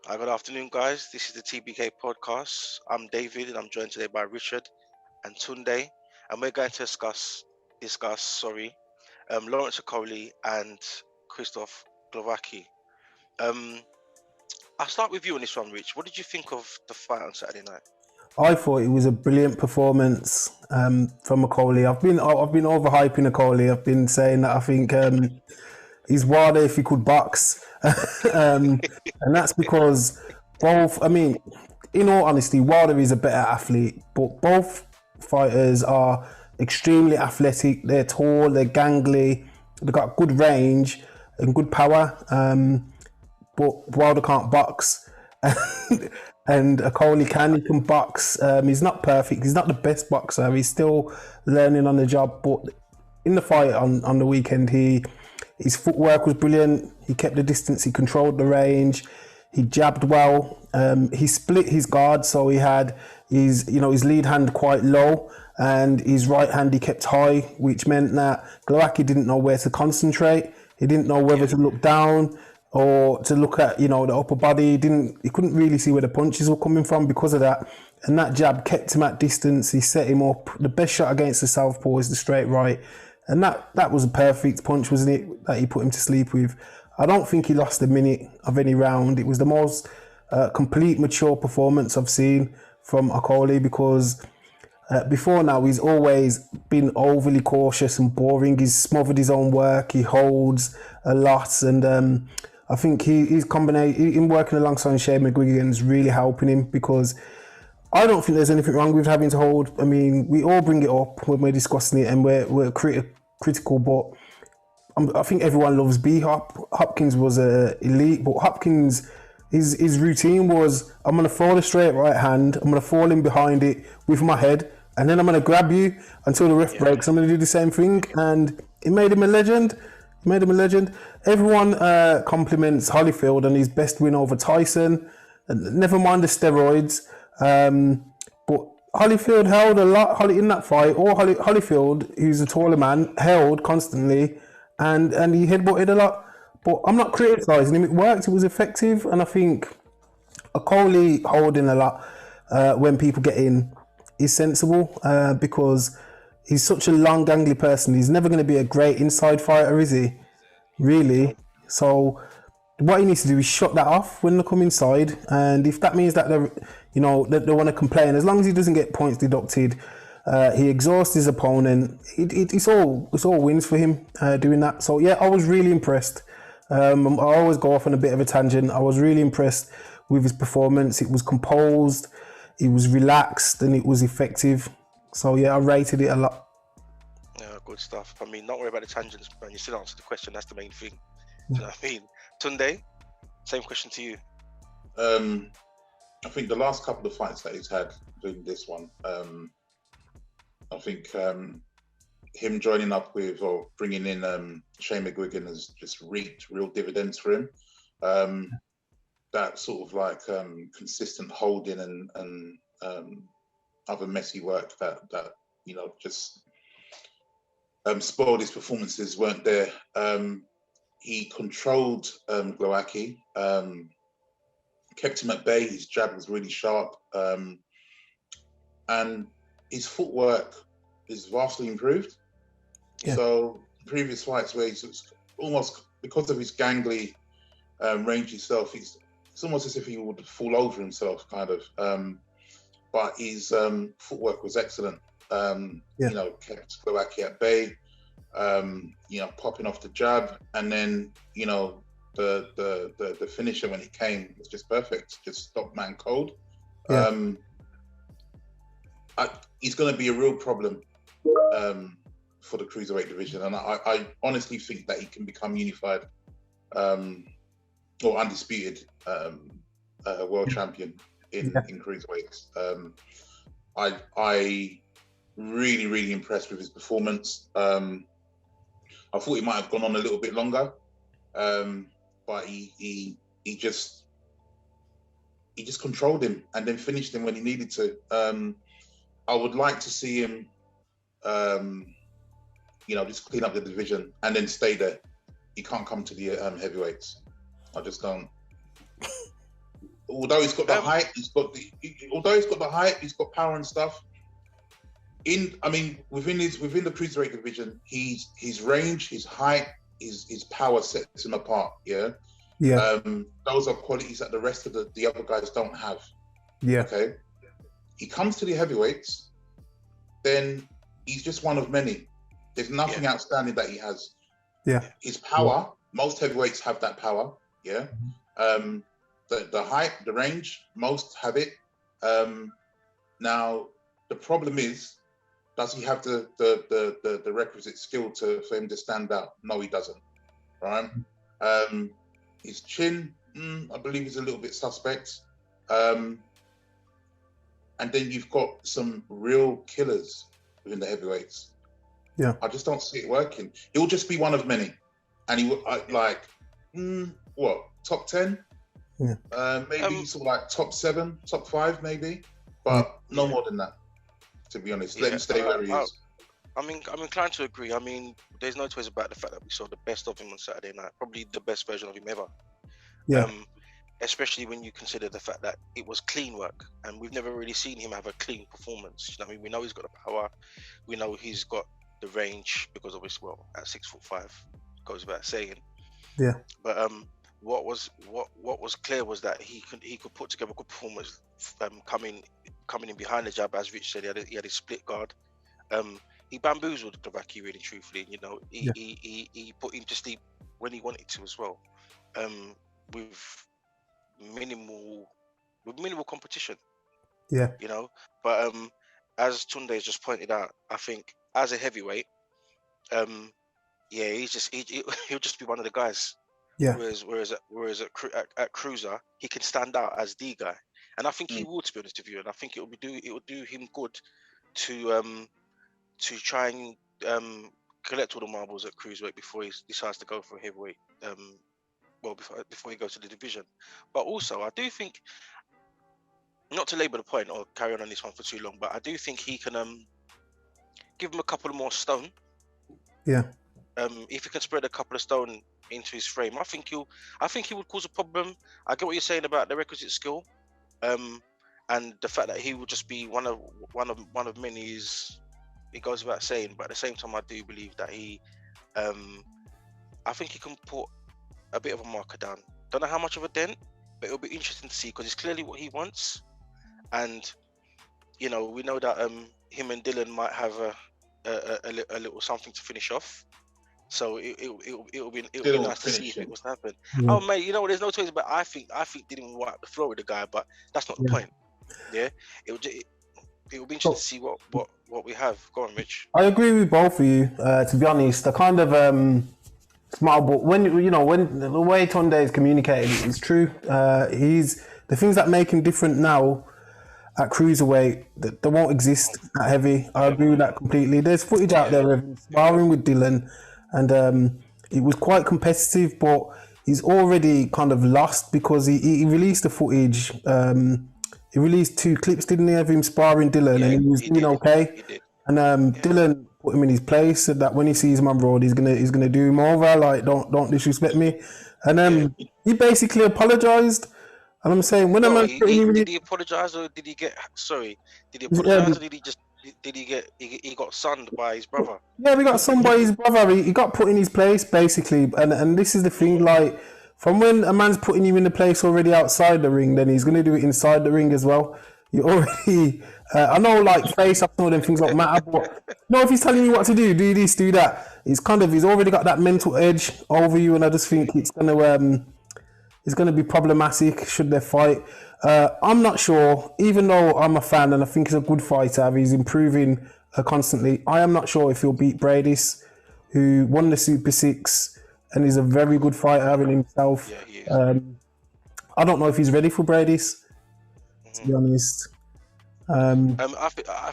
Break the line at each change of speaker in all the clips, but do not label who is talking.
Hi, good afternoon, guys. This is the TBK podcast. I'm David, and I'm joined today by Richard and Tunde, and we're going to discuss, Lawrence Okolie and Christoph Glowacki. Um, I'll start with you on this one, Rich. What did you think of the fight on Saturday night?
I thought it was a brilliant performance from Okolie. I've been overhyping Okolie. I've been saying that I think he's wilder if he could box, and that's because both. I mean, in all honesty, Wilder is a better athlete, but both fighters are extremely athletic. They're tall, they're gangly, they've got good range and good power. But Wilder can't box. And Okolie he can box. He's not perfect. He's not the best boxer. He's still learning on the job. But in the fight on the weekend, his footwork was brilliant. He kept the distance. He controlled the range. He jabbed well. He split his guard, so he had his lead hand quite low, and his right hand he kept high, which meant that Glowacki didn't know where to concentrate. He didn't know whether to look down or to look at the upper body. He couldn't really see where the punches were coming from because of that. And that jab kept him at distance. He set him up. The best shot against the southpaw is the straight right, and that was a perfect punch, wasn't it? That he put him to sleep with. I don't think he lost a minute of any round. It was the most complete, mature performance I've seen from Okolie, because before now he's always been overly cautious and boring. He's smothered his own work. He holds a lot, and I think he's combination in working alongside Shane McGuigan is really helping him, because I don't think there's anything wrong with having to hold. I mean, we all bring it up when we're discussing it, and we're critical, but I think everyone loves B-Hop. Hopkins was elite, but Hopkins, his routine was, I'm going to throw the straight right hand, I'm going to fall in behind it with my head, and then I'm going to grab you until the ref breaks. I'm going to do the same thing, and it made him a legend. Everyone compliments Holyfield and his best win over Tyson. Never mind the steroids. But Holyfield held a lot in that fight. Or Holyfield, who's a taller man, held constantly, and he headbutted a lot. But I'm not criticising him. It worked. It was effective, and I think Okolie holding a lot when people get in is sensible, because he's such a long, gangly person. He's never going to be a great inside fighter, is he? Really? So what he needs to do is shut that off when they come inside, and if that means that they want to complain, as long as he doesn't get points deducted, he exhausts his opponent. It's all wins for him doing that. So yeah, I was really impressed. I always go off on a bit of a tangent. I was really impressed with his performance. It was composed, it was relaxed, and it was effective. So yeah, I rated it a lot.
Yeah, good stuff. I mean, don't worry about the tangents, man. You still answered the question. That's the main thing. You know what I mean? Tunde, same question to you.
I think the last couple of fights that he's had, including this one, I think him joining up with or bringing in Shane McGuigan has just reaped real dividends for him. That sort of like consistent holding and other messy work that just spoiled his performances weren't there. He controlled Glowacki, kept him at bay. His jab was really sharp, and his footwork is vastly improved. Yeah. So previous fights where he's almost, because of his gangly rangy self, it's almost as if he would fall over himself, kind of. But his footwork was excellent. Kept Glowacki at bay. Popping off the jab, and then the finisher when it came was just perfect. Just stopped man cold. Yeah. He's going to be a real problem for the cruiserweight division, and I honestly think that he can become unified or undisputed world champion in cruiserweights. I really, really impressed with his performance. I thought he might have gone on a little bit longer, but he just controlled him and then finished him when he needed to. I would like to see him, just clean up the division and then stay there. He can't come to the heavyweights. I just don't. although he's got the height, he's got power and stuff. Within the cruiserweight division, his range, his height, his power sets him apart. Yeah.
Yeah.
Those are qualities that the rest of the other guys don't have.
Yeah.
Okay. He comes to the heavyweights, then he's just one of many. There's nothing outstanding that he has.
Yeah.
His power, most heavyweights have that power. Yeah. The height, the range, most have it. Now the problem is, does he have the requisite skill for him to stand out? No, he doesn't. Right? His chin, I believe, is a little bit suspect. And then you've got some real killers within the heavyweights.
Yeah.
I just don't see it working. He'll just be one of many. And he would top 10?
Yeah.
Maybe sort of like top 7, top 5 maybe. But no more than that, to be honest. Let him stay where he is.
I'm inclined to agree. I mean, there's no choice about the fact that we saw the best of him on Saturday night. Probably the best version of him ever.
Yeah.
Especially when you consider the fact that it was clean work, and we've never really seen him have a clean performance. You know what I mean? We know he's got the power, we know he's got the range, because obviously, at 6'5", goes without saying.
Yeah.
But what was clear was that he could put together a good performance, coming in behind the jab, as Rich said. He had his split guard. He bamboozled Glowacki, really, truthfully. You know, he put him to sleep when he wanted to as well. With minimal competition.
Yeah.
You know, but as Tunde has just pointed out, I think as a heavyweight, he'll just be one of the guys.
Yeah.
Whereas at cruiser, he can stand out as the guy, and I think he will, to be honest with you. And I think it will do him good to try and collect all the marbles at cruiserweight before he decides to go for a heavyweight. Before he goes to the division. But also, I do think, not to labour the point or carry on this one for too long, but I do think he can give him a couple of more stone.
Yeah.
If he can spread a couple of stone into his frame, I think he would cause a problem. I get what you're saying about the requisite skill, and the fact that he will just be one of many is, it goes without saying. But at the same time, I do believe that I think he can put a bit of a marker down. Don't know how much of a dent, but it'll be interesting to see, because it's clearly what he wants. And you know, we know that him and Dylan might have a little something to finish off. So it'll be nice to see if it was to happen.
Yeah.
Oh mate, you know, there's no choice. But I think Dylan wipe the floor with the guy, but that's not the point. Yeah, it'll be interesting to see what we have. Go on, Rich.
I agree with both of you. To be honest, the kind of smart, but when the way Tunde is communicated, it's true. The things that make him different now at cruiserweight that won't exist at heavy. I agree with that completely. There's footage out there of him sparring with Dylan, and it was quite competitive, but he's already kind of lost because he released the footage. He released 2 clips, didn't he, of him sparring Dylan, and he was doing okay.
He did.
And Dylan put him in his place, said that when he sees him on road, he's gonna do him over. Like, don't disrespect me. And he basically apologized. And I'm saying, when
did he apologize, or did he get? Sorry, did he apologize, or did he just? Did he get? He got sunned by his brother.
Yeah, we got sunned by his brother. He got put in his place basically. And this is the thing, like, from when a man's putting you in the place already outside the ring, then he's gonna do it inside the ring as well. You already. I know, like, face-ups and all them things don't matter, but if he's telling you what to do this, do that. He's already got that mental edge over you, and I just think it's gonna be problematic should they fight. I'm not sure, even though I'm a fan and I think he's a good fighter, he's improving constantly. I am not sure if he'll beat Bradis, who won the Super 6 and is a very good fighter in himself.
Yeah, he is.
I don't know if he's ready for Bradis, to be honest.
I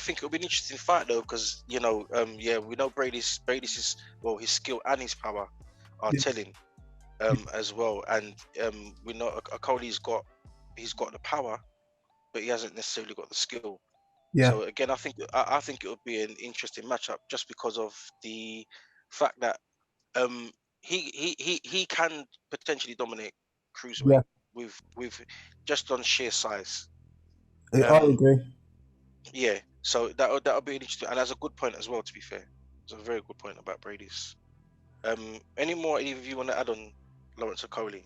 think it'll be an interesting fight though, because we know Bradis is, well, his skill and his power are telling as well, and we know Okolie's got the power, but he hasn't necessarily got the skill.
Yeah.
So again, I think it would be an interesting matchup just because of the fact that he can potentially dominate cruiserweight. with just on sheer size.
I
Um,
agree.
yeah, so that'll be interesting, and that's a good point as well. To be fair, it's a very good point about Brady's. Any of you want to add on Lawrence Okolie?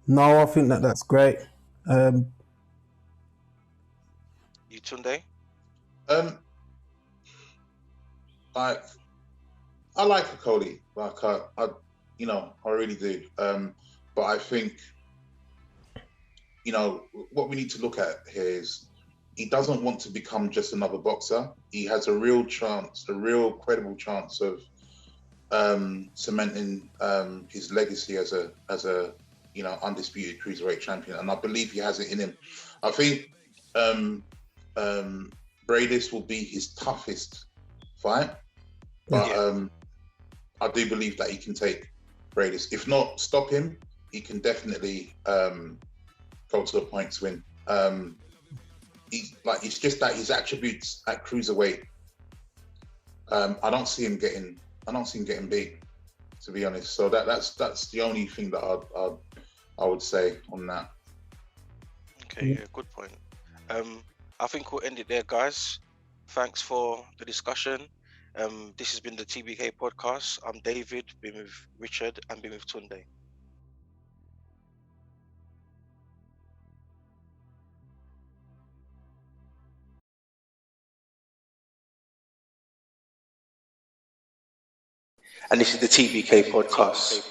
No, I think that's great.
You Tunde?
Um, like I like Okolie, like I I really do. But I think what we need to look at here is he doesn't want to become just another boxer. He has a real chance, a real credible chance of cementing his legacy as a undisputed cruiserweight champion, and I believe he has it in him. I think Bradis will be his toughest fight, but I do believe that he can take Bradis. If not stop him, he can definitely go to a points win. It's just that his attributes at cruiserweight. I don't see him getting beat, to be honest. So that's the only thing that I would say on that.
Okay, yeah, good point. I think we'll end it there, guys. Thanks for the discussion. This has been the TBK podcast. I'm David, been with Richard, and been with Tunde. And this is the TBK podcast.